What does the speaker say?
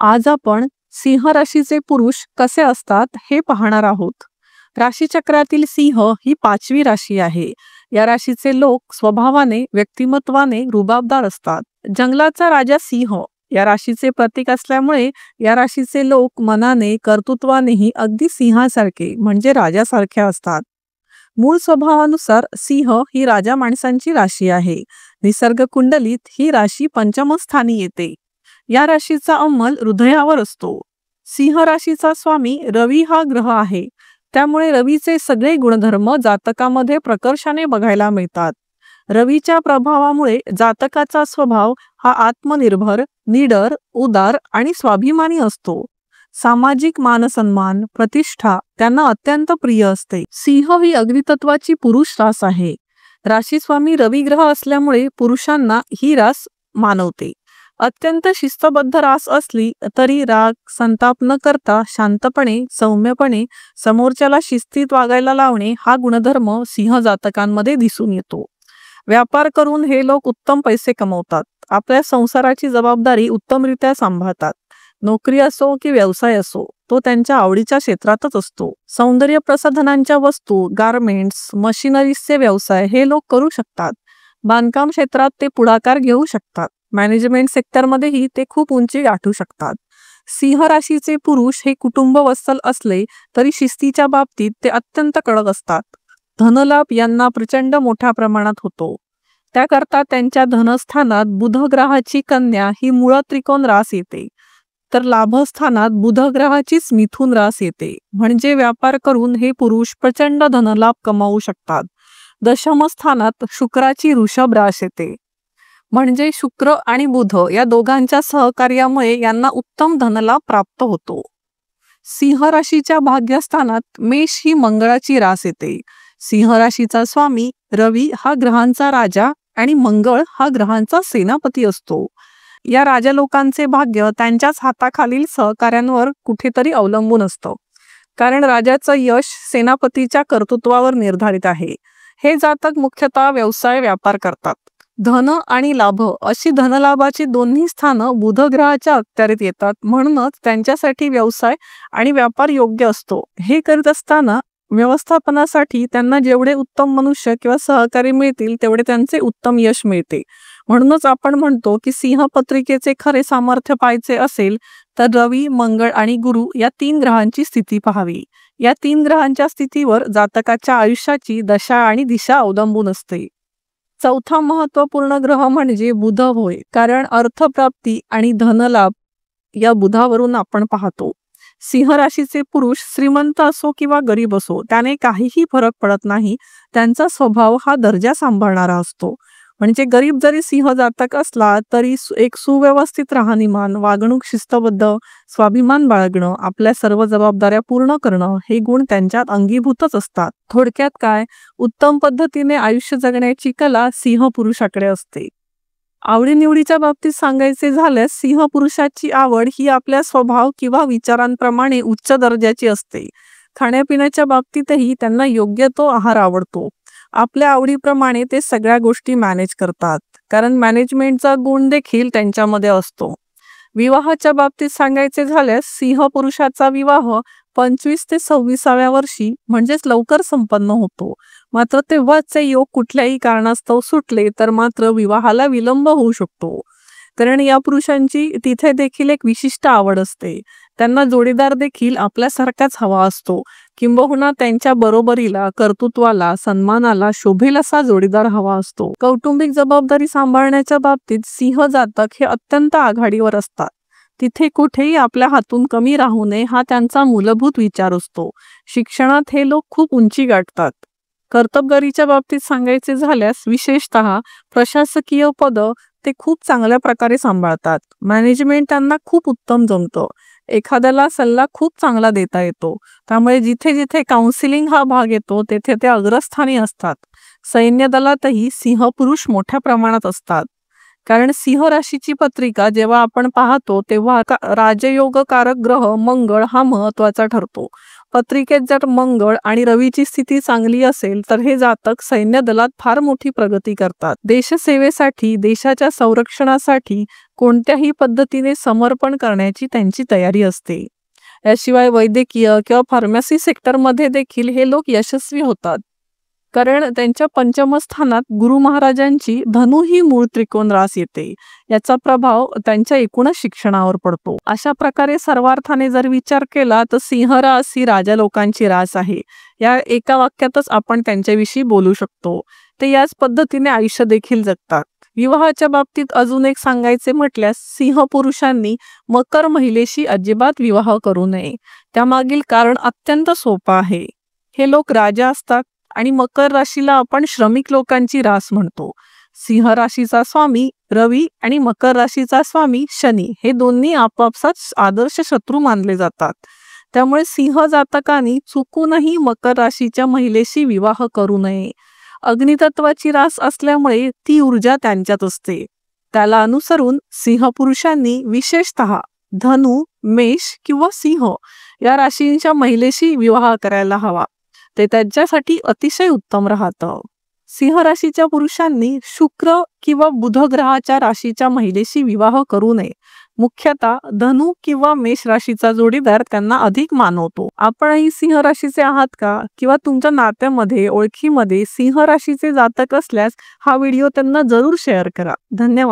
आज आपण सिंह राशीचे पुरुष कसे असतात हे पाहणार आहोत। राशीचक्रातील सिंह ही 5वी राशी आहे। या राशीचे लोक स्वभावाने, व्यक्तिमत्वाने रुबाबदार असतात। जंगलाचा राजा सिंह या राशीचे प्रतीक असल्यामुळे या राशीचे लोक मनाने, कर्तृत्वानेही अगदी सिंहासारखे म्हणजे राजासारखे असतात। मूळ स्वभावानुसार सिंह ही राजा माणसांची राशी आहे। निसर्ग कुंडलीत ही राशी पंचम स्थानी येते। या राशीचा अंमल हृदयावर असतो। सिंह राशीचा स्वामी रवी हा ग्रह आहे। त्यामुळे रवीचे सगळे गुणधर्म जातकामध्ये प्रकर्षाने बघायला मिळतात। रवीच्या प्रभावामुळे जातकाचा स्वभाव हा आत्मनिर्भर, निडर, उदार आणि स्वाभिमानी असतो। सामाजिक मानसन्मान, प्रतिष्ठा त्यांना अत्यंत प्रिय असते। सिंह ही अग्नितत्वाची पुरुष रास आहे। राशी स्वामी रवी ग्रह असल्यामुळे पुरुषांना ही रास मानवते। अत्यंत शिस्तबद्ध रास असली तरी राग, संताप न करता शांतपणे, सौम्यपणे समोरच्याला शिस्तीत वागायला लावणे हा गुणधर्म सिंह जातकांमध्ये दिसून येतो। व्यापार करून हे लोक उत्तम पैसे कमवतात। आपल्या संसाराची जबाबदारी उत्तमरित्या सांभाळतात। नोकरी असो की व्यवसाय असो, तो त्यांच्या आवडीच्या क्षेत्रातच असतो। सौंदर्य प्रसाधनांच्या वस्तू, गारमेंट्स, मशिनरीजचे व्यवसाय हे लोक करू शकतात। बांधकाम क्षेत्रात ते पुढाकार घेऊ शकतात। मॅनेजमेंट सेक्टरमध्येही ते खूप उंची गाठू शकतात। सिंह राशीचे पुरुष हे कुटुंबवत्सल असले तरी शिस्तीच्या बाबतीत ते अत्यंत कडक असतात। धनलाभ यांना प्रचंड मोठ्या प्रमाणात होतो। त्याकरता त्यांच्या धनस्थानात बुध ग्रहाची कन्या ही मूळ त्रिकोण रास येते, तर लाभस्थानात बुध ग्रहाचीच मिथुन रास येते। म्हणजे व्यापार करून हे पुरुष प्रचंड धनलाभ कमावू शकतात। दशमस्थानात शुक्राची वृषभ रास येते, म्हणजे शुक्र आणि बुध या दोघांच्या सहकार्यामुळे यांना उत्तम धनलाभ प्राप्त होतो। सिंह राशीच्या भाग्यस्थानात मेष ही मंगळाची रास येते। सिंह राशीचा स्वामी रवी हा ग्रहांचा राजा आणि मंगळ हा ग्रहांचा सेनापती असतो। या राजा लोकांचे भाग्य त्यांच्याच हाताखालील सहकार्यांवर कुठेतरी अवलंबून असतं, कारण राजाचं यश सेनापतीच्या कर्तृत्वावर निर्धारित आहे। हे जातक मुख्यतः व्यवसाय, व्यापार करतात। धन आणि लाभ अशी धनलाभाची दोन्ही स्थानं बुध ग्रहाच्या अखत्यारीत येतात, म्हणूनच त्यांच्यासाठी व्यवसाय आणि व्यापार योग्य असतो। हे करत असताना व्यवस्थापनासाठी त्यांना जेवढे उत्तम मनुष्य किंवा सहकारी मिळतील तेवढे त्यांचे उत्तम यश मिळते। म्हणूनच आपण म्हणतो की सिंह पत्रिकेचे खरे सामर्थ्य पाहायचे असेल तर रवी, मंगळ आणि गुरु या 3 ग्रहांची स्थिती पाहावी। या 3 ग्रहांच्या स्थितीवर जातकाच्या आयुष्याची दशा आणि दिशा अवलंबून असते। चौथा महत्त्वपूर्ण ग्रह म्हणजे बुध होय, कारण अर्थप्राप्ती आणि धनलाभ या बुधावरून आपण पाहतो। सिंह राशीचे पुरुष श्रीमंत असो किंवा गरीब असो त्याने काहीही फरक पडत नाही। त्यांचा स्वभाव हा दर्जा सांभाळणारा असतो। म्हणजे गरीब जरी सिंह जातक असला तरी एक सुव्यवस्थित राहणीमान, वागणूक शिस्तबद्ध, स्वाभिमान बाळगणं, आपल्या सर्व जबाबदाऱ्या पूर्ण करणं हे गुण त्यांच्यात अंगीभूतच असतात। थोडक्यात काय, उत्तम पद्धतीने आयुष्य जगण्याची कला सिंह पुरुषाकडे असते। आवडीनिवडीच्या बाबतीत सांगायचे झाल्यास सिंह पुरुषाची आवड ही आपल्या स्वभाव किंवा विचारांप्रमाणे उच्च दर्जाची असते। खाण्यापिण्याच्या बाबतीतही त्यांना योग्य तो आहार आवडतो। आपल्या आवडीप्रमाणे ते सगळ्या गोष्टी मॅनेज करतात, कारण मॅनेजमेंटचा गुण देखील त्यांच्यामध्ये असतो। विवाहाच्या बाबतीत सांगायचे झाल्यास सिंह पुरुषाचा विवाह 25 ते 26व्या वर्षी म्हणजेच लवकर संपन्न होतो। मात्र तेव्हाचे योग कुठल्याही कारणास्तव सुटले तर मात्र विवाहाला विलंब होऊ शकतो, कारण या पुरुषांची तिथे देखील एक विशिष्ट आवड असते। त्यांना जोडीदार देखील आपल्यासारखाच हवा असतो, किंबहुना त्यांच्या बरोबरीला, कर्तृत्वाला, सन्मानाला शोभेल असा जोडीदार हवा असतो। कौटुंबिक जबाबदारी सांभाळण्याच्या बाबतीत सिंह जातक हे अत्यंत आघाडीवर असतात। तिथे कुठेही आपल्या हातून कमी राहू नये हा त्यांचा मूलभूत विचार असतो। शिक्षणात हे लोक खूप उंची गाठतात। कर्तबगारीच्या बाबतीत सांगायचे झाल्यास विशेषतः प्रशासकीय पद ते खूप चांगल्या प्रकारे सांभाळतात। मॅनेजमेंट त्यांना खूप उत्तम जमतं। एखाद्याला सल्ला खूप चांगला देता येतो, त्यामुळे जिथे जिथे काउन्सिलिंग हा भाग येतो तेथे ते अग्रस्थानी असतात। सैन्य दलातही सिंह पुरुष मोठ्या प्रमाणात असतात, कारण सिंह राशीची पत्रिका जेव्हा आपण पाहतो तेव्हा राजयोगकारक ग्रह मंगळ हा महत्त्वाचा ठरतो। पत्रिकेत जर मंगळ आणि रवीची स्थिती चांगली असेल तर हे जातक सैन्य दलात फार मोठी प्रगती करतात. देशसेवेसाठी, देशाच्या संरक्षणासाठी कोणत्याही पद्धतीने समर्पण करण्याची त्यांची तयारी असते. याशिवाय वैद्यकीय किंवा फार्मसी सेक्टरमध्ये देखील हे लोक यशस्वी होतात, कारण त्यांच्या पंचम स्थानात गुरु महाराजांची धनु ही मूळ त्रिकोण रास येते. याचा प्रभाव त्यांच्या एकूणच शिक्षणावर पडतो. अशा प्रकारे सर्वार्थाने जर विचार केला तर सिंह रास ही राजा लोकांची रास आहे. या एका वाक्यातच आपण त्यांच्याविषयी बोलू शकतो. ते याच पद्धतीने आयुष्य देखील जगतात. विवाहाच्या बाबतीत अजून एक सांगायचे म्हटल्यास सिंह पुरुषांनी मकर महिलेशी अजिबात विवाह करू नये. त्यामागील कारण अत्यंत सोपं आहे. हे लोक राजा असतात आणि मकर राशीला आपण श्रमिक लोकांची रास म्हणतो. सिंह राशीचा स्वामी रवी आणि मकर राशीचा स्वामी शनी हे दोन्ही आपापसात आदर्श शत्रू मानले जातात. त्यामुळे सिंह जातकांनी चुकूनही मकर राशीच्या महिलेशी विवाह करू नये. अग्नितत्वाची रास असल्यामुळे ती ऊर्जा त्यांच्यात असते. त्याला अनुसरून सिंह पुरुषांनी विशेषतः धनु, मेष किंवा सिंह या राशींच्या महिलेशी विवाह करायला हवा. ते त्यांच्यासाठी अतिशय उत्तम राहतं. सिंह राशीच्या पुरुषांनी शुक्र किंवा बुध ग्रहाच्या राशीच्या महिलेशी विवाह करू नये. मुख्यतः धनु किंवा मेष राशीचा जोडीदार त्यांना अधिक मानवतो. आपणही सिंह राशीचे आहात का? किंवा तुमच्या नात्यामध्ये, ओळखीमध्ये सिंह राशीचे जातक असल्यास हा व्हिडिओ त्यांना जरूर शेअर करा. धन्यवाद.